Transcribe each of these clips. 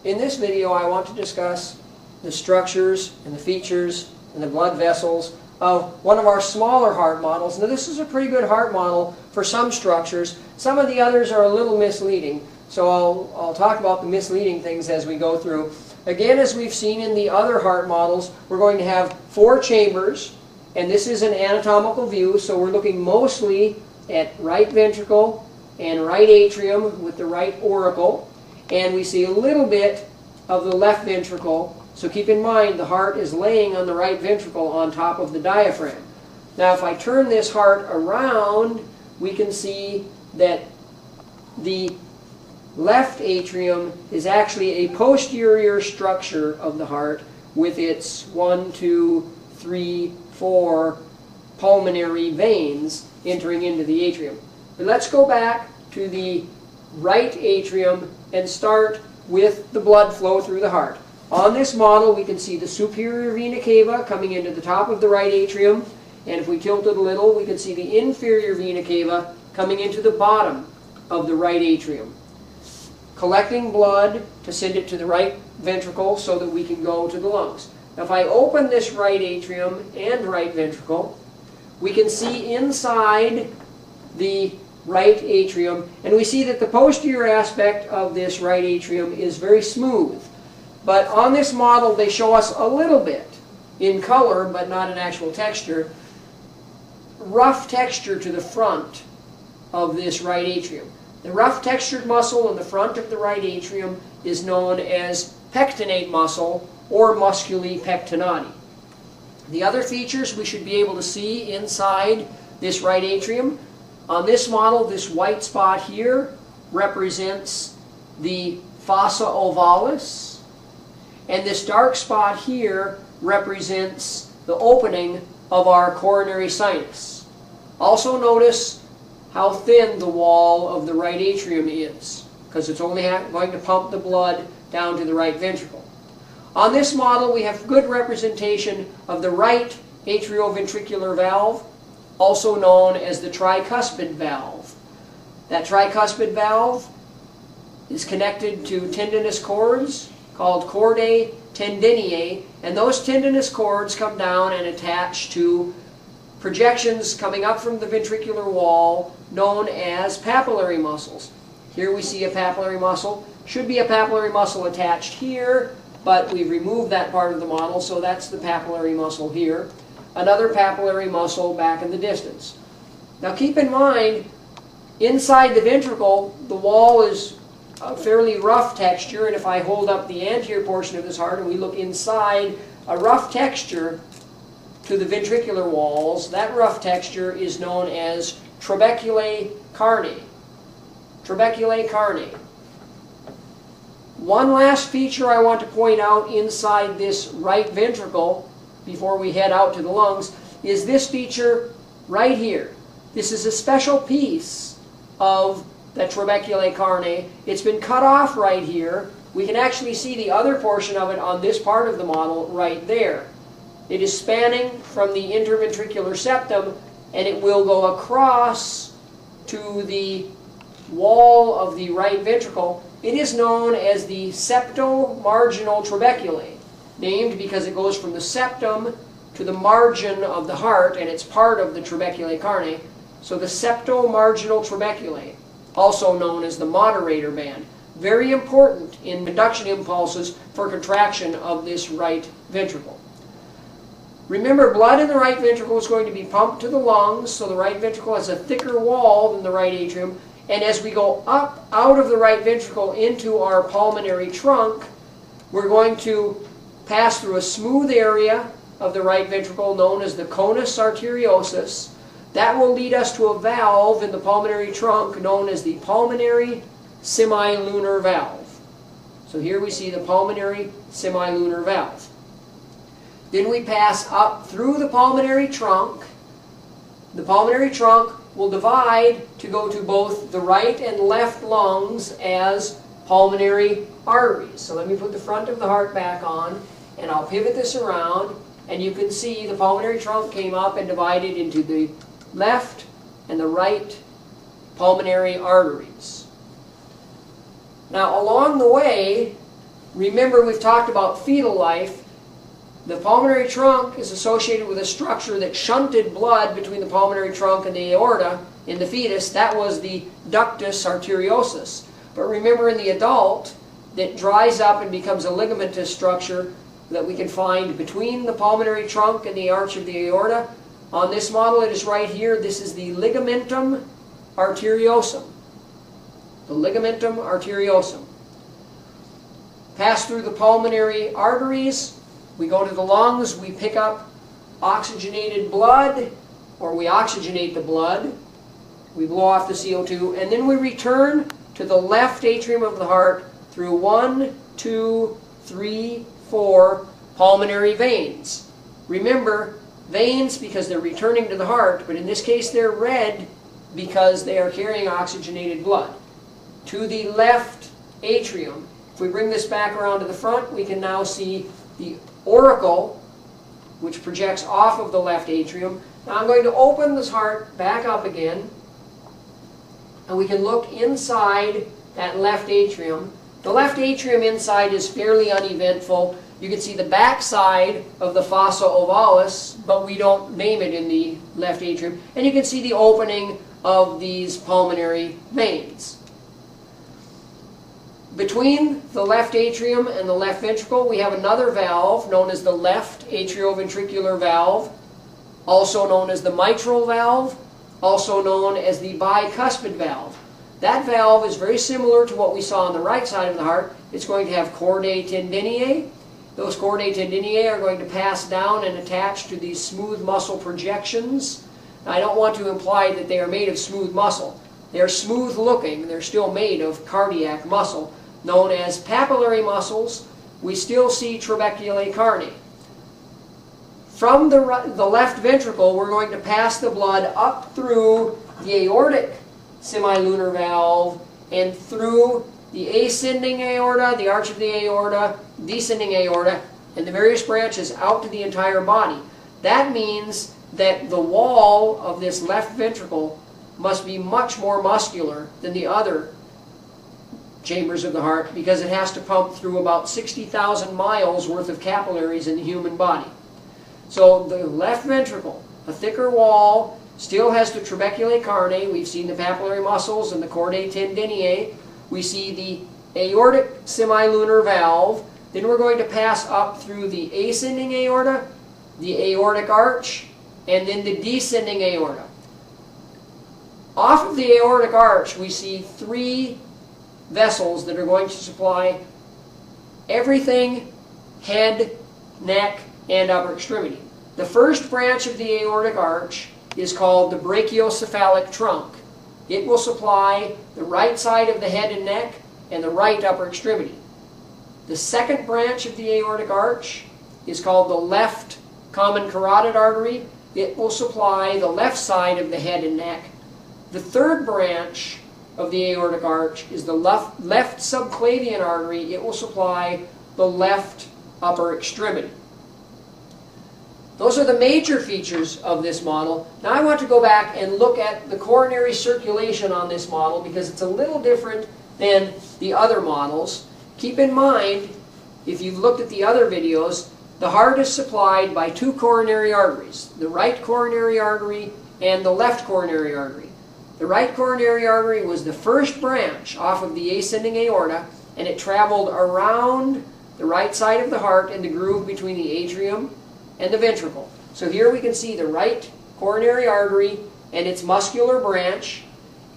In this video, I want to discuss the structures and the features and the blood vessels of one of our smaller heart models. Now, this is a pretty good heart model for some structures. Some of the others are a little misleading, so I'll talk about the misleading things as we go through. Again, as we've seen in the other heart models, we're going to have 4 chambers, and this is an anatomical view, so we're looking mostly at right ventricle and right atrium with the right auricle, and we see a little bit of the left ventricle. So keep in mind, the heart is laying on the right ventricle on top of the diaphragm. Now, if I turn this heart around, we can see that the left atrium is actually a posterior structure of the heart with its 1, 2, 3, 4 pulmonary veins entering into the atrium. But let's go back to the right atrium and start with the blood flow through the heart. On this model, we can see the superior vena cava coming into the top of the right atrium, and if we tilt it a little, we can see the inferior vena cava coming into the bottom of the right atrium, collecting blood to send it to the right ventricle so that we can go to the lungs. Now, if I open this right atrium and right ventricle, we can see inside the right atrium, and we see that the posterior aspect of this right atrium is very smooth. But on this model, they show us a little bit in color, but not in actual texture, rough texture to the front of this right atrium. The rough textured muscle in the front of the right atrium is known as pectinate muscle or musculi pectinati. The other features we should be able to see inside this right atrium. On this model, this white spot here represents the fossa ovalis, and this dark spot here represents the opening of our coronary sinus. Also notice how thin the wall of the right atrium is, because it's only going to pump the blood down to the right ventricle. On this model, we have good representation of the right atrioventricular valve, also known as the tricuspid valve. That tricuspid valve is connected to tendinous cords called chordae tendineae, and those tendinous cords come down and attach to projections coming up from the ventricular wall known as papillary muscles. Here we see a papillary muscle. Should be a papillary muscle attached here, but we've removed that part of the model, so that's the papillary muscle here. Another papillary muscle back in the distance. Now keep in mind, inside the ventricle, the wall is a fairly rough texture, and if I hold up the anterior portion of this heart and we look inside, a rough texture to the ventricular walls, that rough texture is known as trabeculae carnae. Trabeculae carnae. One last feature I want to point out inside this right ventricle before we head out to the lungs is this feature right here. This is a special piece of the trabeculae carnae. It's been cut off right here. We can actually see the other portion of it on this part of the model right there. It is spanning from the interventricular septum, and it will go across to the wall of the right ventricle. It is known as the septomarginal trabeculae, named because it goes from the septum to the margin of the heart, and it's part of the trabeculae carnae. So the septomarginal trabeculae, also known as the moderator band, very important in conduction impulses for contraction of this right ventricle. Remember, blood in the right ventricle is going to be pumped to the lungs, so the right ventricle has a thicker wall than the right atrium, and as we go up out of the right ventricle into our pulmonary trunk, we're going to pass through a smooth area of the right ventricle known as the conus arteriosus. That will lead us to a valve in the pulmonary trunk known as the pulmonary semilunar valve. So here we see the pulmonary semilunar valve. Then we pass up through the pulmonary trunk. The pulmonary trunk will divide to go to both the right and left lungs as pulmonary arteries. So let me put the front of the heart back on, and I'll pivot this around, and you can see the pulmonary trunk came up and divided into the left and the right pulmonary arteries. Now, along the way, Remember, we've talked about fetal life. The pulmonary trunk is associated with a structure that shunted blood between the pulmonary trunk and the aorta in the fetus. That was the ductus arteriosus. But remember, in the adult, that dries up and becomes a ligamentous structure that we can find between the pulmonary trunk and the arch of the aorta. On this model, it is right here. This is the ligamentum arteriosum. The ligamentum arteriosum. Pass through the pulmonary arteries. We go to the lungs. We pick up oxygenated blood, or we oxygenate the blood. We blow off the CO2, and then we return to the left atrium of the heart through 1, 2, 3, 4 pulmonary veins. Remember, veins because they're returning to the heart, but in this case they're red because they are carrying oxygenated blood. To the left atrium. If we bring this back around to the front, we can now see the auricle, which projects off of the left atrium. Now I'm going to open this heart back up again, and we can look inside that left atrium. The left atrium inside is fairly uneventful. You can see the back side of the fossa ovalis, but we don't name it in the left atrium. And you can see the opening of these pulmonary veins. Between the left atrium and the left ventricle, we have another valve known as the left atrioventricular valve, also known as the mitral valve, also known as the bicuspid valve. That valve is very similar to what we saw on the right side of the heart. It's going to have chordae tendineae. Those chordae tendineae are going to pass down and attach to these smooth muscle projections. Now, I don't want to imply that they are made of smooth muscle. They're smooth looking. They're still made of cardiac muscle, known as papillary muscles. We still see trabeculae carnae. From the left ventricle, we're going to pass the blood up through the aortic semilunar valve and through the ascending aorta, the arch of the aorta, descending aorta, and the various branches out to the entire body. That means that the wall of this left ventricle must be much more muscular than the other chambers of the heart because it has to pump through about 60,000 miles worth of capillaries in the human body. So the left ventricle, a thicker wall, still has the trabeculae carnae. We've seen the papillary muscles and the chordae tendineae. We see the aortic semilunar valve. Then we're going to pass up through the ascending aorta, the aortic arch, and then the descending aorta. Off of the aortic arch, we see 3 vessels that are going to supply everything head, neck, and upper extremity. The first branch of the aortic arch is called the brachiocephalic trunk. It will supply the right side of the head and neck and the right upper extremity. The second branch of the aortic arch is called the left common carotid artery. It will supply the left side of the head and neck. The third branch of the aortic arch is the left subclavian artery. It will supply the left upper extremity. Those are the major features of this model. Now I want to go back and look at the coronary circulation on this model because it's a little different than the other models. Keep in mind, if you've looked at the other videos, the heart is supplied by 2 coronary arteries, the right coronary artery and the left coronary artery. The right coronary artery was the first branch off of the ascending aorta, and it traveled around the right side of the heart in the groove between the atrium and the ventricle. So here we can see the right coronary artery and its muscular branch,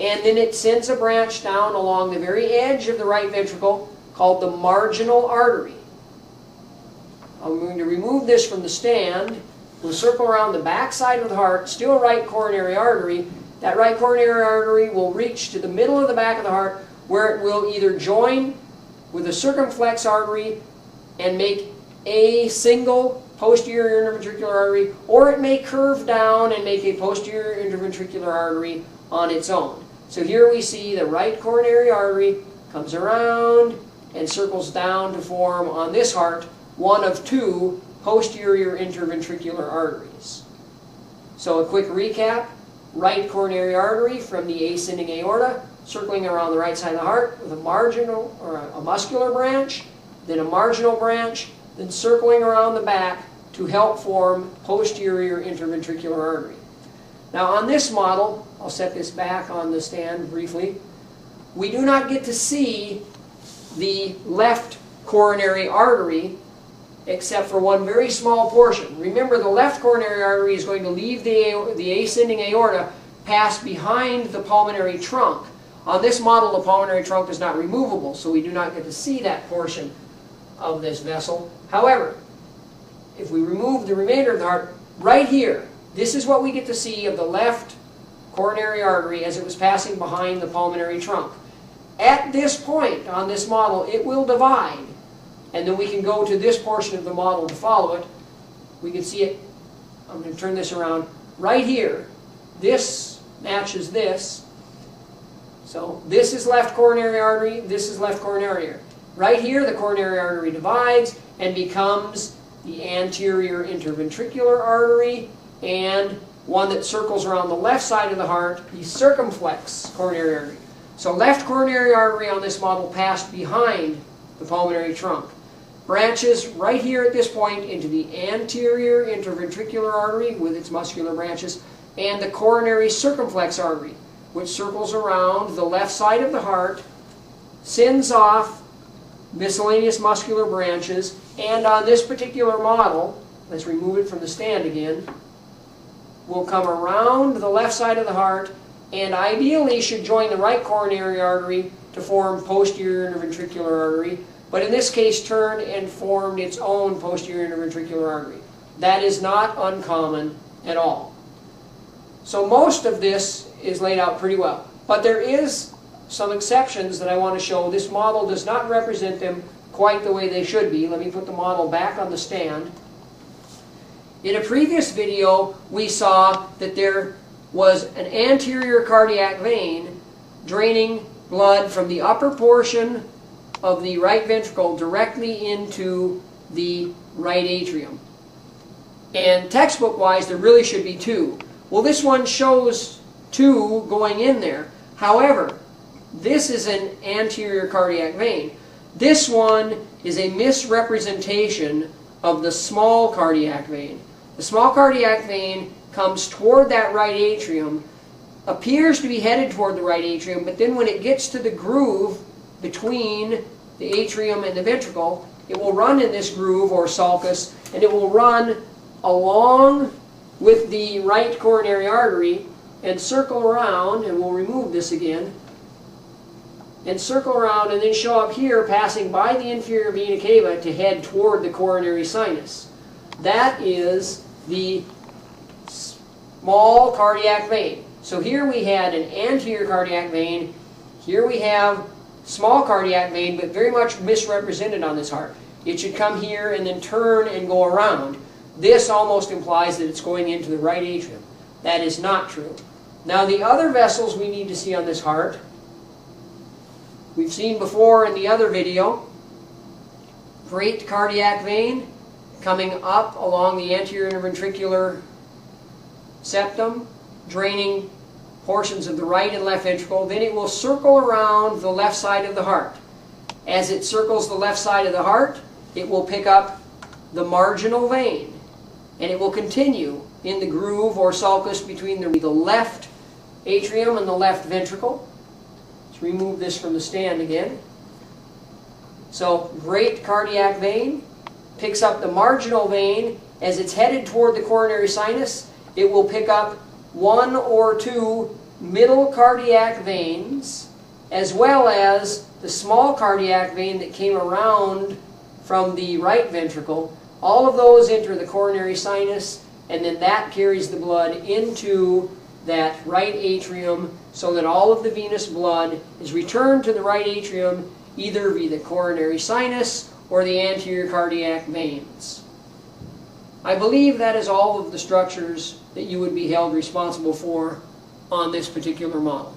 and then it sends a branch down along the very edge of the right ventricle called the marginal artery. I'm going to remove this from the stand. We'll circle around the back side of the heart, still right coronary artery. That right coronary artery will reach to the middle of the back of the heart where it will either join with a circumflex artery and make a single posterior interventricular artery, or it may curve down and make a posterior interventricular artery on its own. So here we see the right coronary artery comes around and circles down to form on this heart one of 2 posterior interventricular arteries. So a quick recap: right coronary artery from the ascending aorta circling around the right side of the heart with a marginal or a muscular branch, then a marginal branch, then circling around the back to help form posterior interventricular artery. Now on this model, I'll set this back on the stand briefly, we do not get to see the left coronary artery except for one very small portion. Remember, the left coronary artery is going to leave the ascending aorta, pass behind the pulmonary trunk. On this model, the pulmonary trunk is not removable, so we do not get to see that portion of this vessel. However, if we remove the remainder of the heart, right here, this is what we get to see of the left coronary artery as it was passing behind the pulmonary trunk. At this point on this model, it will divide, and then we can go to this portion of the model to follow it. We can see it, I'm going to turn this around, right here. This matches this. So this is left coronary artery, this is left coronary artery. Right here, the coronary artery divides and becomes the anterior interventricular artery, and one that circles around the left side of the heart, the circumflex coronary artery. So left coronary artery on this model passed behind the pulmonary trunk. Branches right here at this point into the anterior interventricular artery with its muscular branches, and the coronary circumflex artery, which circles around the left side of the heart, sends off miscellaneous muscular branches, and on this particular model, let's remove it from the stand again, will come around the left side of the heart and ideally should join the right coronary artery to form posterior interventricular artery, but in this case turned and formed its own posterior interventricular artery. That is not uncommon at all. So most of this is laid out pretty well, but there is some exceptions that I want to show. This model does not represent them quite the way they should be. Let me put the model back on the stand. In a previous video, we saw that there was an anterior cardiac vein draining blood from the upper portion of the right ventricle directly into the right atrium. And textbook-wise, there really should be two. Well, this one shows two going in there. However, this is an anterior cardiac vein. This one is a misrepresentation of the small cardiac vein. The small cardiac vein comes toward that right atrium, appears to be headed toward the right atrium, but then when it gets to the groove between the atrium and the ventricle, it will run in this groove or sulcus, and it will run along with the right coronary artery and circle around, and we'll remove this again, and circle around and then show up here passing by the inferior vena cava to head toward the coronary sinus. That is the small cardiac vein. So here we had an anterior cardiac vein, here we have small cardiac vein, but very much misrepresented on this heart. It should come here and then turn and go around. This almost implies that it's going into the right atrium. That is not true. Now the other vessels we need to see on this heart, we've seen before in the other video. Great cardiac vein coming up along the anterior interventricular septum, draining portions of the right and left ventricle. Then it will circle around the left side of the heart. As it circles the left side of the heart, it will pick up the marginal vein, and it will continue in the groove or sulcus between the left atrium and the left ventricle. Let's remove this from the stand again. So, great cardiac vein picks up the marginal vein. As it's headed toward the coronary sinus, it will pick up one or two middle cardiac veins, as well as the small cardiac vein that came around from the right ventricle. All of those enter the coronary sinus, and then that carries the blood into that right atrium so that all of the venous blood is returned to the right atrium either via the coronary sinus or the anterior cardiac veins. I believe that is all of the structures that you would be held responsible for on this particular model.